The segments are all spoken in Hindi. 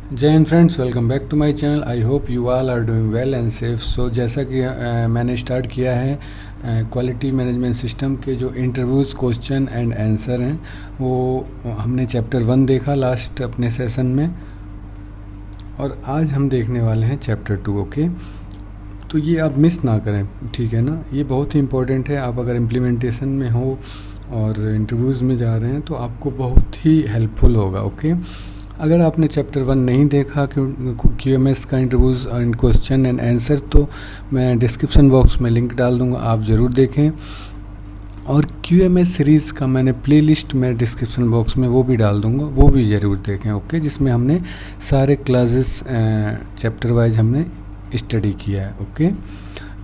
जय Hind friends, welcome back to my channel. I hope you all are doing well and safe. So जैसा कि मैंने स्टार्ट किया है क्वालिटी मैनेजमेंट सिस्टम के जो इंटरव्यूज़ क्वेश्चन एंड आंसर हैं वो हमने चैप्टर 1 देखा लास्ट अपने सेशन में, और आज हम देखने वाले हैं चैप्टर 2। ओके, तो ये आप मिस ना करें, ठीक है ना। ये बहुत ही इम्पोर्टेंट है। आप अगर इम्प्लीमेंटेशन में हो और इंटरव्यूज़ में जा रहे हैं तो आपको बहुत ही हेल्पफुल होगा। ओके, अगर आपने चैप्टर 1 नहीं देखा QMS का interviews and question and answer, तो मैं डिस्क्रिप्शन बॉक्स में लिंक डाल दूंगा, आप ज़रूर देखें। और QMS सीरीज़ का मैंने प्लेलिस्ट में डिस्क्रिप्शन बॉक्स में वो भी डाल दूंगा, वो भी ज़रूर देखें। ओके, जिसमें हमने सारे क्लासेस चैप्टर वाइज हमने स्टडी किया है। Okay,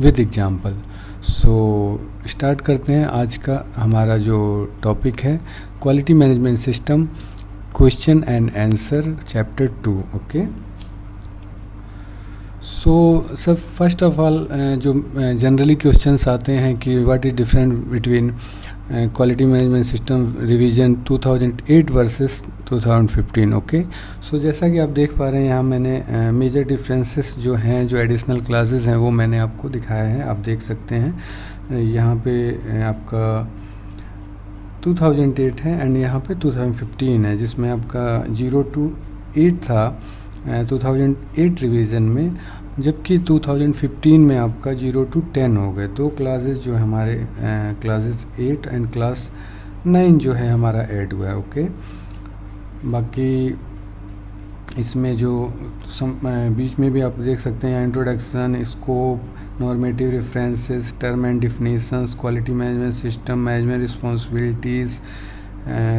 with example. So start करते हैं। आज का हमारा जो टॉपिक है quality management system question and answer chapter 2। Okay, so सब फर्स्ट ऑफ ऑल जो जनरली क्वेश्चंस आते हैं कि what is different between quality management system revision 2008 versus 2015। Okay, so जैसा कि आप देख पा रहे हैं यहाँ मैंने मेजर डिफरेंसेस जो हैं, जो एडिशनल क्लासेस हैं, वो मैंने आपको दिखाया है। आप देख सकते हैं यहाँ पे आपका 2008 है एंड यहाँ पे 2015 है, जिसमें आपका 0 to 8 था 2008 रिवीजन में, जबकि 2015 में आपका 0 to 10 हो गए। दो क्लासेस जो है हमारे क्लासेस 8 एंड क्लास 9 जो है हमारा ऐड हुआ है। ओके, बाकी इसमें जो बीच में भी आप देख सकते हैं introduction, scope, normative references, term and definitions, quality management system, management responsibilities,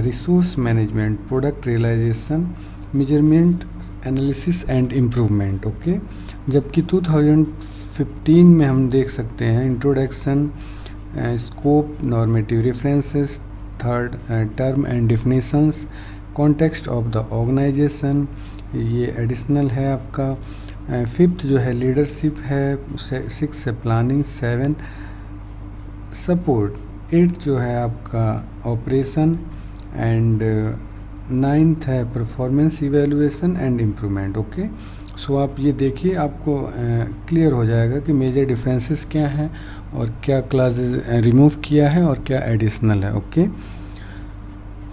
resource management, product realisation, measurement, analysis and improvement. Okay, जबकि 2015 में हम देख सकते हैं introduction, scope, normative references, third term and definitions, context of the organisation, ये एडिशनल है आपका। फिफ्थ जो है लीडरशिप है, 6 है प्लानिंग, 7 सपोर्ट, 8 जो है आपका ऑपरेशन एंड 9th है performance evaluation and improvement. Okay, so आप ये देखिए, आपको क्लियर हो जाएगा कि मेजर डिफरेंसेस क्या हैं और क्या क्लासेस रिमूव किया है और क्या एडिशनल है। ओके,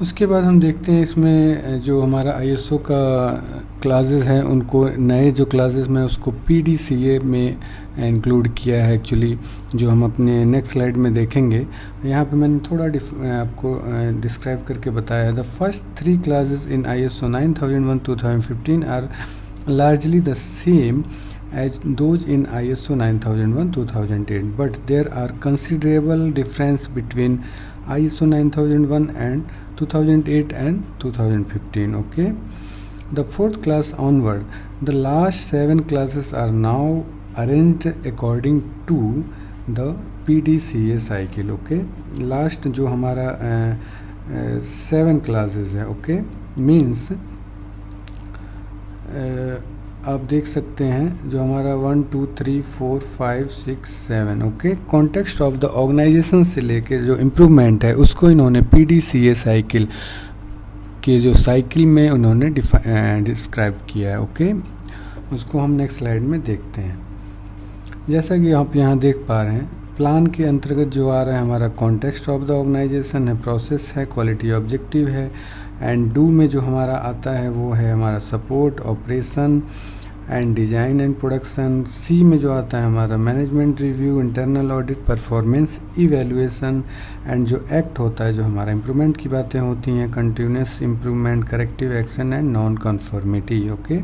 उसके बाद हम देखते हैं इसमें जो हमारा ISO का क्लासेस हैं, उनको नए जो क्लासेस में उसको PDCA में इंक्लूड किया है एक्चुअली, जो हम अपने नेक्स्ट स्लाइड में देखेंगे। यहाँ पे मैंने थोड़ा आपको डिस्क्राइब करके बताया है। The first 3 classes in ISO 9001:2015 are largely the same as those in ISO 9001:2008, but there are considerable difference between ISO 9001 and 2008 and 2015. Okay, the 4th class onward, the last 7 classes are now arranged according to the PDCA cycle. Okay, last जो हमारा 7 classes है, okay, means आप देख सकते हैं जो हमारा 1 2 3 4 5 6 7। Okay, context of the organisation से लेके जो इम्प्रूवमेंट है उसको इन्होंने PDCA साइकिल के जो साइकिल में उन्होंने डिस्क्राइब किया है। ओके, उसको हम नेक्स्ट स्लाइड में देखते हैं। जैसा कि आप यहाँ देख पा रहे हैं, प्लान के अंतर्गत जो आ रहा है हमारा कॉन्टेक्स्ट ऑफ द ऑर्गेनाइजेशन है, प्रोसेस है, क्वालिटी ऑब्जेक्टिव है, एंड डू में जो हमारा आता है वो है हमारा support, operation and design and production. C में जो आता है हमारा management review, internal audit, performance evaluation, and जो एक्ट होता है जो हमारा इम्प्रूवमेंट की बातें होती हैं, continuous improvement, corrective action and non conformity. Okay,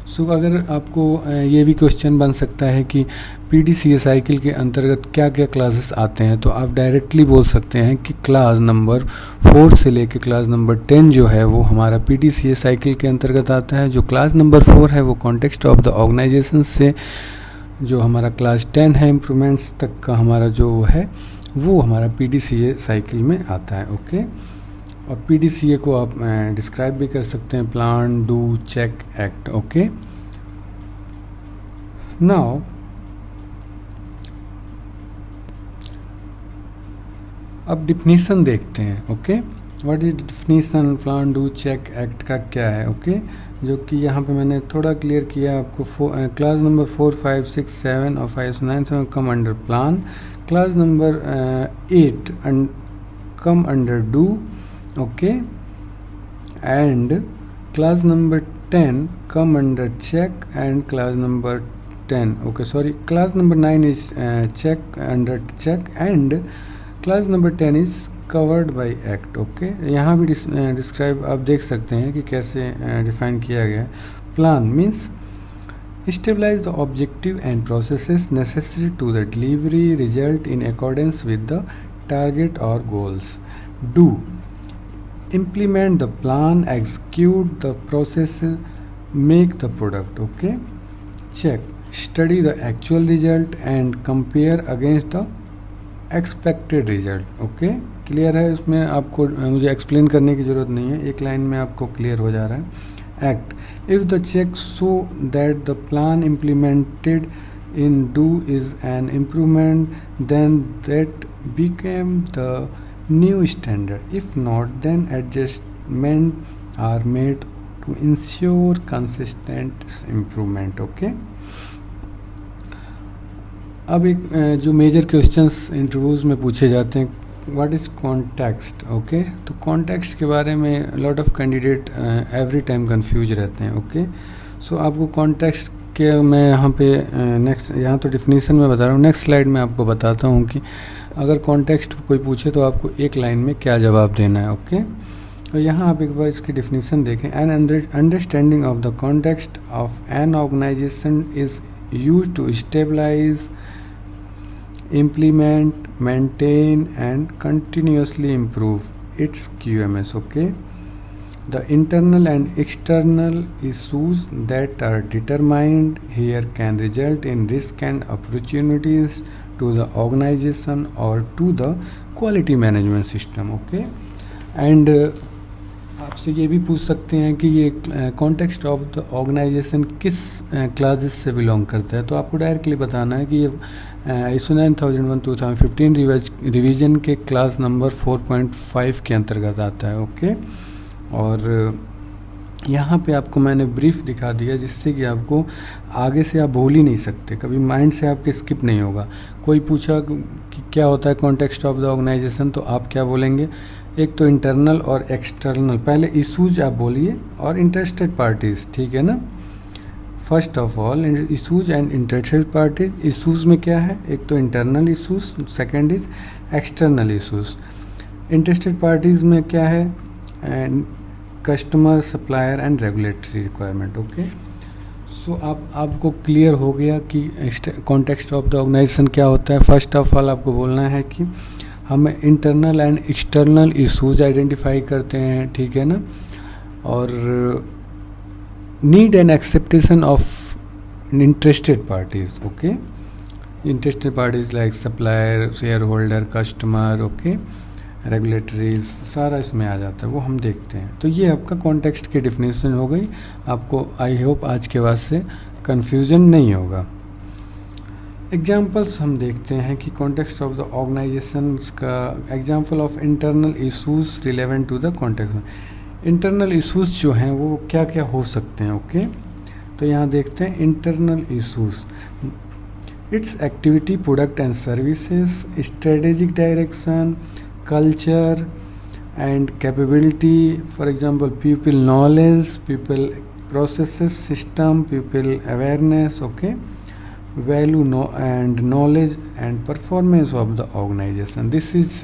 so अगर आपको ये भी क्वेश्चन बन सकता है कि PDCA साइकिल के अंतर्गत क्या क्या क्लासेस आते हैं, तो आप डायरेक्टली बोल सकते हैं कि क्लास नंबर 4 से लेके क्लास नंबर 10 जो है वो हमारा PDCA साइकिल के अंतर्गत आता है। जो क्लास नंबर 4 है वो कॉन्टेक्स्ट ऑफ द ऑर्गेनाइजेशन से, जो हमारा क्लास 10 है इम्प्रूवमेंट्स तक का हमारा जो है वो हमारा PDCA साइकिल में आता है। ओके, और PDCA को आप डिस्क्राइब भी कर सकते हैं, plan, do, check, act. Okay, now अब डिफिनीशन देखते हैं। Okay, what is definition plan, do, check, act का क्या है। ओके, जो कि यहाँ पे मैंने थोड़ा क्लियर किया आपको। क्लास नंबर 4, 5, 6, 7 और 5, 9 come under plan, class number 8 come under do, okay, and class number 10 come under check, and class number 10, okay, sorry, class number 9 is check under check, and class number 10 is covered by act, okay। यहाँ भी डिस्क्राइब आप देख सकते हैं कि कैसे डिफाइन किया गया है। Plan means stabilize the objective and processes necessary to the delivery result in accordance with the target or goals। Do implement the plan, execute the process, make the product, okay। Check study the actual result and compare against the expected result, okay। Clear है, इसमें आपको मुझे एक्सप्लेन करने की ज़रूरत नहीं है, एक लाइन में आपको क्लियर हो जा रहा है। Act if the check so that the plan implemented in do is an improvement then that became the new standard, if not then adjustment are made to ensure consistent improvement, okay। अब एक जो मेजर क्वेश्चंस इंटरव्यूज़ में पूछे जाते हैं, व्हाट इज़ कॉन्टेक्स्ट, ओके। तो कॉन्टेक्स्ट के बारे में lot of candidate every time confuse रहते हैं, ओके। सो आपको कॉन्टेक्स्ट के मैं यहाँ पे नेक्स्ट यहाँ तो डिफिनीसन में बता रहा हूँ, नेक्स्ट स्लाइड में आपको बताता हूँ कि अगर कॉन्टेक्स्ट कोई पूछे तो आपको एक लाइन में क्या जवाब देना है, ओके। तो यहाँ आप एक बार इसकी डिफिनीसन देखें। An understanding of the context of an organization is use to stabilize, implement, maintain and continuously improve its QMS, okay. The internal and external issues that are determined here can result in risk and opportunities to the organization और to the quality management system, okay. And आपसे ये भी पूछ सकते हैं कि ये कॉन्टेक्स्ट ऑफ द ऑर्गेनाइजेशन किस क्लासेस से बिलोंग करता है, तो आपको डायरेक्टली बताना है कि ये ISO 9001:2015 रिवीजन के क्लास नंबर 4.5 के अंतर्गत आता है, ओके। और यहाँ पे आपको मैंने ब्रीफ दिखा दिया जिससे कि आपको आगे से आप भूल ही नहीं सकते, कभी माइंड से आपके स्किप नहीं होगा। कोई पूछा कि क्या होता है कॉन्टेक्स्ट ऑफ द ऑर्गेनाइजेशन, तो आप क्या बोलेंगे, एक तो इंटरनल और एक्सटर्नल, पहले इशूज आप बोलिए और इंटरेस्टेड पार्टीज़, ठीक है ना। First of all issues and interested parties. Issues में क्या है, एक तो internal issues, second is external issues. Interested parties में क्या है, customer, supplier and regulatory requirement, okay. So आपको क्लियर हो गया कि कॉन्टेक्स्ट ऑफ द ऑर्गेनाइजेशन क्या होता है। फर्स्ट ऑफ ऑल आपको बोलना है कि हम internal and external issues identify करते हैं, ठीक है ना। और need and expectation of interested parties, okay. Interested parties like supplier, share holder, customer, okay, regulatories, सारा इसमें आ जाता है, वो हम देखते हैं। तो ये आपका कॉन्टेक्स्ट की डिफिनेशन हो गई। आपको आई होप आज के बाद से कन्फ्यूज़न नहीं होगा। एग्जाम्पल्स हम देखते हैं कि कॉन्टेक्स्ट ऑफ द ऑर्गेनाइजेशन का example of internal issues relevant to the context. Internal issues जो हैं वो क्या क्या हो सकते हैं, ओके। तो यहाँ देखते हैं internal issues, it's activity, product and services, strategic direction, culture and capability, for example people knowledge, people processes, system, people awareness, okay, value and knowledge and performance of the organization. This is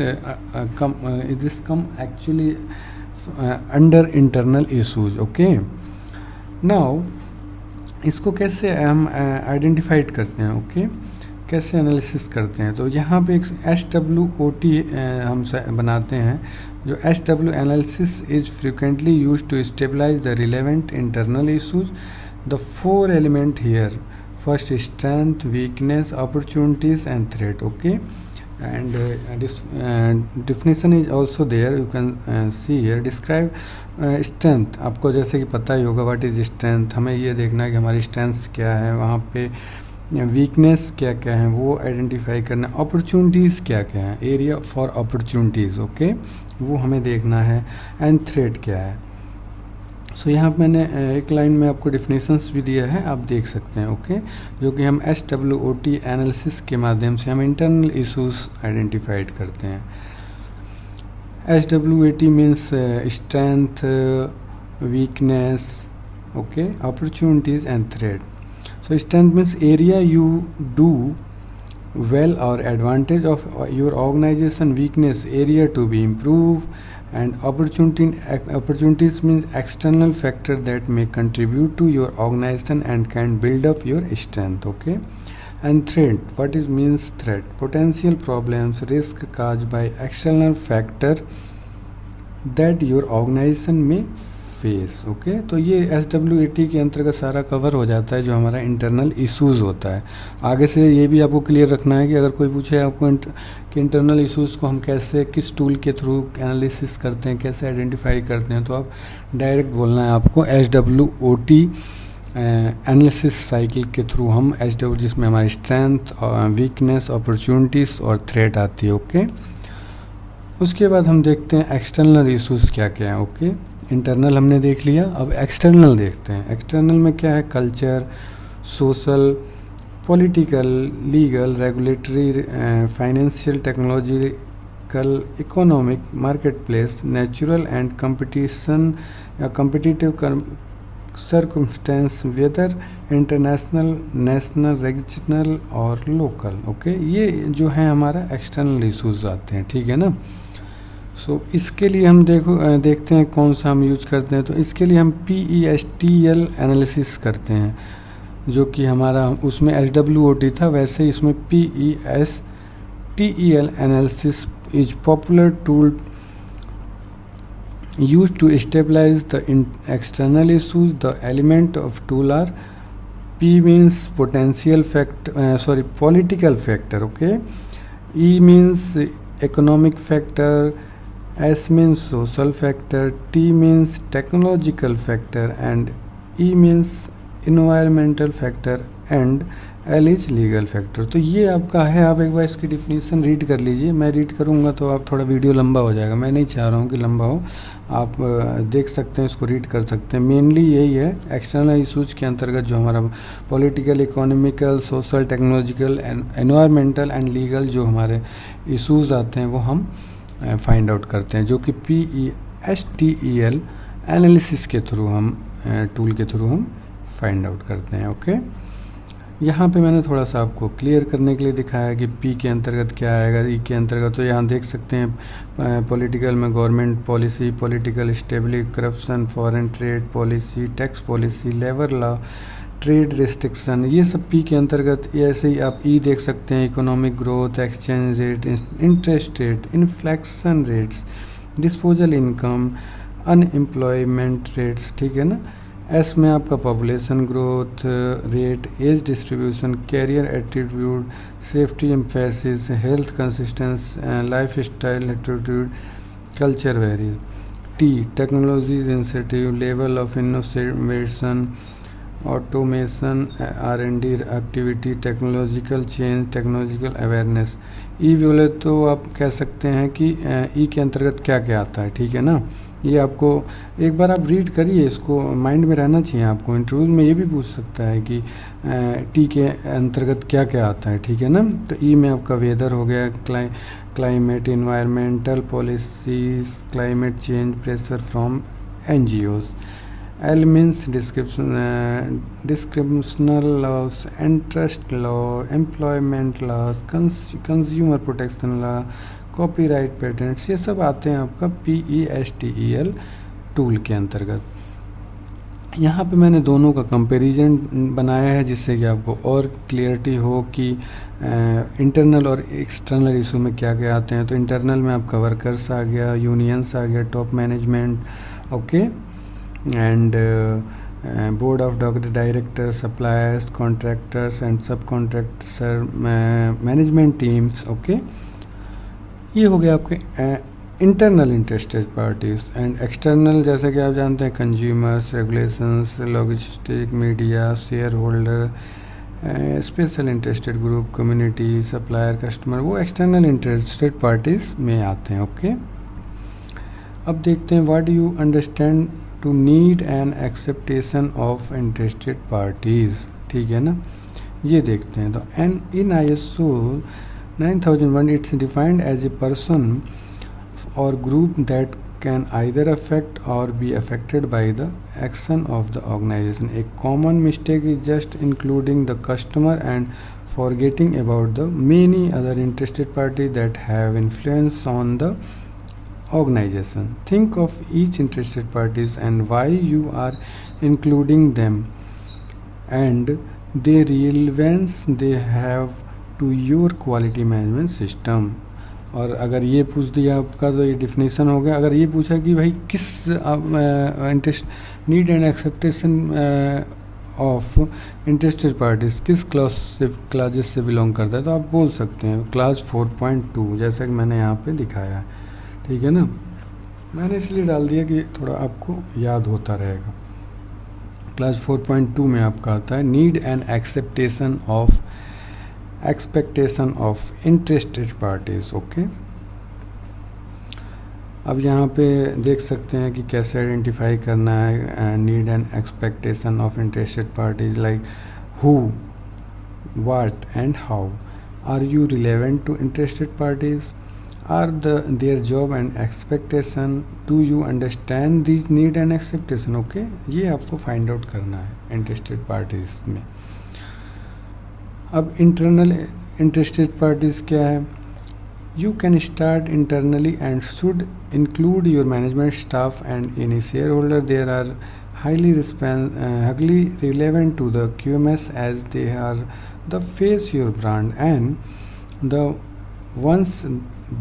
this come actually under internal issues, okay। now इसको कैसे हम आइडेंटिफाइड करते हैं, ओके, कैसे एनालिसिस करते हैं। तो यहाँ पे एक SWOT हम बनाते हैं, जो SW analysis is frequently use to stabilise the relevant internal issues. The 4 element here, first strength, weakness, opportunities and threat, okay. And definition is also there, you can see here. Describe strength, आपको जैसे कि पता ही होगा व्हाट इज़ स्ट्रेंथ, हमें ये देखना है कि हमारी स्ट्रेंथ्स क्या है, वहाँ पे वीकनेस क्या क्या है वो आइडेंटिफाई करना, अपॉर्चुनिटीज़ क्या क्या है, एरिया फॉर अपॉर्चुनिटीज़, ओके, वो हमें देखना है, एंड थ्रेट क्या है। सो यहाँ पे मैंने एक लाइन में आपको डिफिनेशंस भी दिया है, आप देख सकते हैं। ओके, जो कि हम SWOT एनालिसिस के माध्यम से हम इंटरनल इशूज़ आइडेंटिफाइड करते हैं। SWOT means strength, weakness, okay, opportunities and threat. So strength means area you do well or advantage of your organization, weakness area to be improved, and opportunities means external factor that may contribute to your organization and can build up your strength. Okay, and threat, what is means threat, potential problems, risk caused by external factor that your organization may face. Okay, तो ये SWOT के अंतर्गत सारा कवर हो जाता है जो हमारा इंटरनल इश्यूज़ होता है। आगे से ये भी आपको क्लियर रखना है कि अगर कोई पूछे आपको कि इंटरनल इश्यूज़ को हम कैसे, किस टूल के थ्रू एनालिसिस करते हैं, कैसे आइडेंटिफाई करते हैं, तो आप डायरेक्ट बोलना है आपको SWOT एनालिसिस साइकिल के थ्रू हम जिसमें हमारी स्ट्रेंथ, वीकनेस, अपॉर्चुनिटीज़ और थ्रेट आती है। ओके, उसके बाद हम देखते हैं एक्सटर्नल इश्यूज़ क्या क्या है। ओके, इंटरनल हमने देख लिया, अब एक्सटर्नल देखते हैं। एक्सटर्नल में क्या है, culture, social, political, legal, regulatory, financial, technological, economic, market place, natural and competition या competitive circumstance, weather, international, national, regional और लोकल। ओके, ये जो है हमारा एक्सटर्नल इशूज़ आते हैं, ठीक है ना। सो इसके लिए हम देखते हैं कौन सा हम यूज करते हैं। तो इसके लिए हम PESTEL एनालिसिस करते हैं, जो कि हमारा उसमें SWOT था, वैसे ही इसमें PESTEL analysis is popular tool used to stabilize the external issues. The element of tool are P means political factor, okay, E means economic factor, S means social factor, T means technological factor, and E means environmental factor, and L is legal factor। तो ये आपका है, आप एक बार इसकी डिफिनीशन रीड कर लीजिए। मैं रीड करूँगा तो आप थोड़ा वीडियो लंबा हो जाएगा, मैं नहीं चाह रहा हूँ कि लंबा हो, आप देख सकते हैं, इसको रीड कर सकते हैं। मेनली यही है, एक्सटर्नल इशूज़ के अंतर्गत जो हमारा political, economical, social, technological, environmental and legal जो हमारे इशूज़ आते हैं वो हम फाइंड आउट करते हैं, जो कि PESTEL एनालिसिस के थ्रू हम टूल के थ्रू हम फाइंड आउट करते हैं। ओके, यहाँ पे मैंने थोड़ा सा आपको क्लियर करने के लिए दिखाया कि P के अंतर्गत क्या आएगा, E के अंतर्गत। तो यहाँ देख सकते हैं पॉलिटिकल में government policy, political stability, corruption, foreign trade policy, tax policy, labour law, trade restriction, ये सब P के अंतर्गत। ऐसे ही आप E देख सकते हैं, economic growth, exchange rate, interest rate, inflection rates, disposal income, unemployment rates, ठीक है ना। S में आपका population growth rate, age distribution, career attitude, safety emphasis, health consistence, life style attitude, culture varies. T technologies incentive, level of innovation, automation, R&D activity, technological change, technological awareness. E बोले तो आप कह सकते हैं कि ई के अंतर्गत क्या क्या आता है, ठीक है ना। ये आपको एक बार आप रीड करिए, इसको माइंड में रहना चाहिए आपको। इंटरव्यू में ये भी पूछ सकता है कि टी के अंतर्गत क्या क्या आता है, ठीक है ना। तो ई में आपका वेदर हो गया, climate, environmental policies, climate change, pressure from NGOs। L means discriminational laws, antitrust law, employment laws, consumer protection law, copyright patents, ये सब आते हैं आपका PESTEL टूल के अंतर्गत। यहाँ पे मैंने दोनों का कंपैरिजन बनाया है जिससे कि आपको और क्लियरिटी हो कि इंटरनल और एक्सटर्नल इशू में क्या क्या आते हैं। तो इंटरनल में आपका वर्कर्स आ गया, यूनियंस आ गया, top management, okay, and board of director, suppliers, contractors and sub contractors, management teams, okay. ये हो गया आपके internal interested parties. And external जैसे कि आप जानते हैं, consumers, regulations, logistic, media, share holder, special interested group, community, supplier, customer, वो एक्सटर्नल इंटरेस्टेड पार्टीज़ में आते हैं, ओके। अब देखते हैं what you understand to need and expectation of interested parties, ठीक है ना। ये देखते हैं तो in ISO 9001 it's defined as a person और group that can either affect or be affected by the action of the organization. A common mistake is just including the customer and forgetting about the many other interested parties that have influence on the organization. Think of each interested parties and why you are including them and the relevance they have to your quality management system. और अगर ये पूछ दिया आपका तो ये डिफिनीसन हो गया। अगर ये पूछा कि भाई किस interest need and expectation of interested parties किस क्लासेस से बिलोंग करता है, तो आप बोल सकते हैं क्लास 4.2, जैसा कि मैंने यहाँ पे दिखाया है, ठीक है ना। मैंने इसलिए डाल दिया कि थोड़ा आपको याद होता रहेगा। क्लास 4.2 में आपका आता है need and expectation of interested parties. Okay, अब यहाँ पे देख सकते हैं कि कैसे आइडेंटिफाई करना है need and expectation of interested parties, like who, what and how are you relevant to interested parties, are their job and expectation, do you understand this need and expectation. Okay, ये आपको फाइंड आउट करना है इंटरेस्टेड पार्टीज में। अब इंटरनल इंटरेस्टेड पार्टीज़ क्या है? You can start internally and should include your management staff and any share holder there are highly relevant to the QMS as they are the face your brand and the ones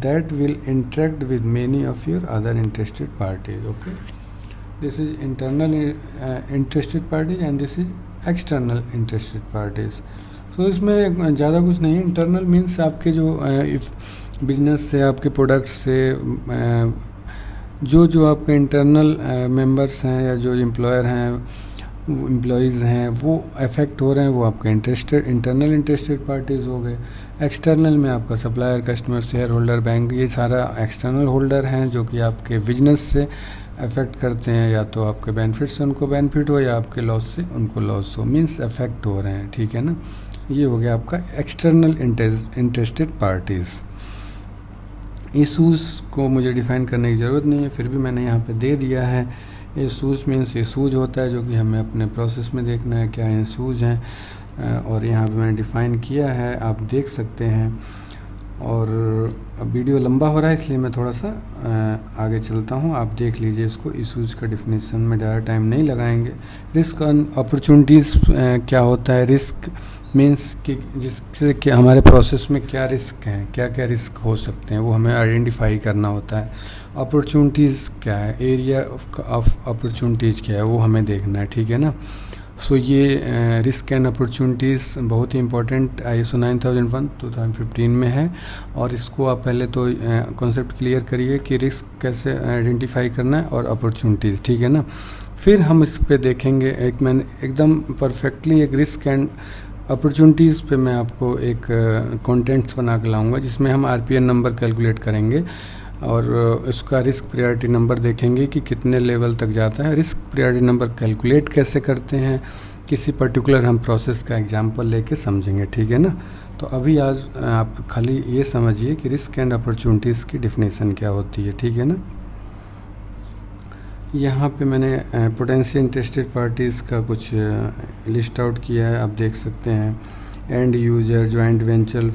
that will interact with many of your other interested parties. Okay, this is internal interested parties and this is external interested parties. तो इसमें ज़्यादा कुछ नहीं है। इंटरनल मीन्स आपके जो बिजनेस से, आपके प्रोडक्ट से जो आपके इंटरनल मेंबर्स हैं या जो एम्प्लॉयर हैं, एम्प्लॉयज़ हैं, वो अफेक्ट हो रहे हैं, वो आपके इंटरनल इंटरेस्टेड पार्टीज़ हो गए। एक्सटर्नल में आपका supplier, customer, share holder, bank, ये सारा एक्सटर्नल होल्डर हैं जो कि आपके बिजनेस से अफेक्ट करते हैं, या तो आपके बेनिफिट से उनको बेनिफिट हो या आपके लॉस से उनको लॉस हो, मीन्स अफेक्ट हो रहे हैं, ठीक है ना। ये हो गया आपका एक्सटर्नल इंटरेस्टेड पार्टीज़। इशूज़ को मुझे डिफ़ाइन करने की ज़रूरत नहीं है, फिर भी मैंने यहाँ पे दे दिया है। इशूज़ मीन्स इशूज़ होता है जो कि हमें अपने प्रोसेस में देखना है क्या इशूज़ हैं, और यहाँ पे मैंने डिफ़ाइन किया है, आप देख सकते हैं। और अब वीडियो लंबा हो रहा है इसलिए मैं थोड़ा सा आगे चलता हूँ, आप देख लीजिए इसको। इशूज़ का डिफिनीसन में ज़्यादा टाइम नहीं लगाएंगे। रिस्क एंड अपॉर्चुनिटीज़ क्या होता है? रिस्क मीन्स कि जिससे कि हमारे प्रोसेस में क्या रिस्क हैं, क्या क्या रिस्क हो सकते हैं, वो हमें आइडेंटिफाई करना होता है। अपॉर्चुनिटीज़ क्या है, एरिया ऑफ अपॉर्चुनिटीज़ क्या है, वो हमें देखना है, ठीक है ना। सो ये रिस्क एंड अपॉर्चुनिटीज़ बहुत ही इंपॉर्टेंट ISO 9001 2015 में है। और इसको आप पहले तो कॉन्सेप्ट क्लियर करिए कि रिस्क कैसे आइडेंटिफाई करना है और अपॉर्चुनिटीज़, ठीक है ना। फिर हम इस पे देखेंगे, एक मैंने एकदम परफेक्टली एक रिस्क एंड अपॉर्चुनिटीज़ पे मैं आपको एक कंटेंट्स बना के लाऊंगा जिसमें हम RPN नंबर कैलकुलेट करेंगे और उसका रिस्क प्रायोरिटी नंबर देखेंगे कि कितने लेवल तक जाता है। रिस्क प्रायोरिटी नंबर कैलकुलेट कैसे करते हैं, किसी पर्टिकुलर हम प्रोसेस का एग्जांपल लेके समझेंगे, ठीक है ना। तो अभी आज आप खाली ये समझिए कि रिस्क एंड अपॉर्चुनिटीज़ की डिफिनेशन क्या होती है, ठीक है ना। यहाँ पे मैंने पोटेंशियल इंटरेस्टेड पार्टीज़ का कुछ लिस्ट आउट किया है, आप देख सकते हैं। And user, joint venture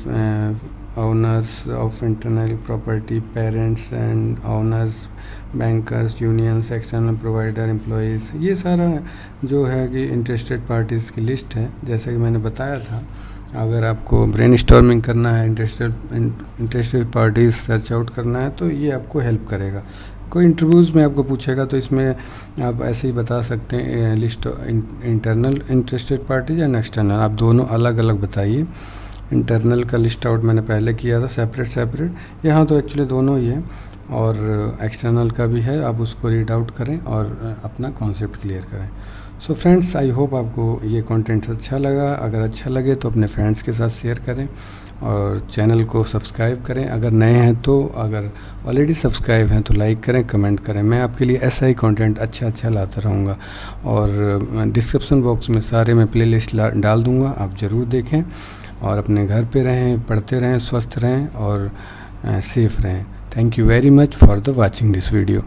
owners of internal property, parents and owners, bankers, unions, external provider, employees, ये सारा जो है कि इंटरेस्टेड पार्टीज़ की लिस्ट है। जैसा कि मैंने बताया था, अगर आपको ब्रेनस्टॉर्मिंग करना है, इंटरेस्टेड पार्टीज़ सर्च आउट करना है, तो ये आपको हेल्प करेगा। कोई इंटरव्यूज़ में आपको पूछेगा तो इसमें आप ऐसे ही बता सकते हैं list internal interested parties and external, आप दोनों अलग अलग बताइए। इंटरनल का लिस्ट आउट मैंने पहले किया था सेपरेट, यहाँ तो एक्चुअली दोनों ही है, और एक्सटर्नल का भी है, आप उसको रीड आउट करें और अपना कॉन्सेप्ट क्लियर करें। सो फ्रेंड्स, आई होप आपको ये कंटेंट अच्छा लगा। अगर अच्छा लगे तो अपने फ्रेंड्स के साथ शेयर करें और चैनल को सब्सक्राइब करें अगर नए हैं तो। अगर ऑलरेडी सब्सक्राइब हैं तो लाइक करें, कमेंट करें। मैं आपके लिए ऐसा ही कंटेंट अच्छा लाता रहूँगा। और डिस्क्रिप्शन बॉक्स में सारे मैं प्लेलिस्ट डाल दूँगा, आप ज़रूर देखें। और अपने घर पे रहें, पढ़ते रहें, स्वस्थ रहें और सेफ रहें। Thank you very much for the watching this video.